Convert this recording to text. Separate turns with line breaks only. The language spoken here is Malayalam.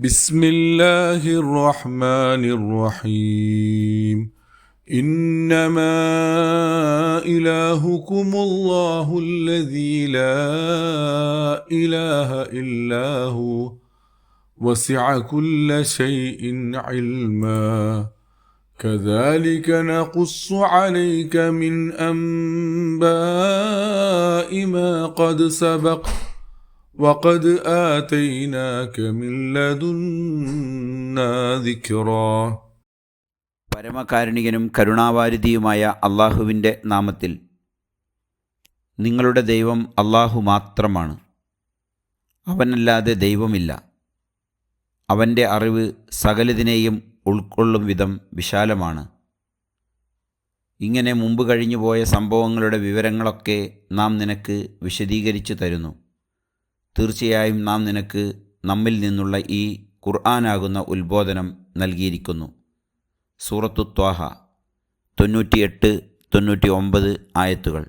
بسم الله الرحمن الرحيم إنما إلهكم الله الذي لا إله إلا هو وسع كل شيء علما كذلك نقص عليك من أنباء ما قد سبق وقد آتيناك من لدنا ذكرا.
പരമകാരുണികനും കരുണാവാരിധിയുമായ അള്ളാഹുവിൻ്റെ നാമത്തിൽ. നിങ്ങളുടെ ദൈവം അള്ളാഹു മാത്രമാണ്. അവനല്ലാതെ ദൈവമില്ല. അവൻ്റെ അറിവ് സകലതിനെയും ഉൾക്കൊള്ളും വിധം വിശാലമാണ്. ഇങ്ങനെ മുമ്പ് കഴിഞ്ഞുപോയ സംഭവങ്ങളുടെ വിവരങ്ങളൊക്കെ നാം നിനക്ക് വിശദീകരിച്ചു തരുന്നു. തീർച്ചയായും നാം നിനക്ക് നമ്മിൽ നിന്നുള്ള ഈ ഖുർആനാകുന്ന ഉത്ബോധനം നൽകിയിരിക്കുന്നു. സൂറത്തു ത്വാഹ 98-99 ആയത്തുകൾ.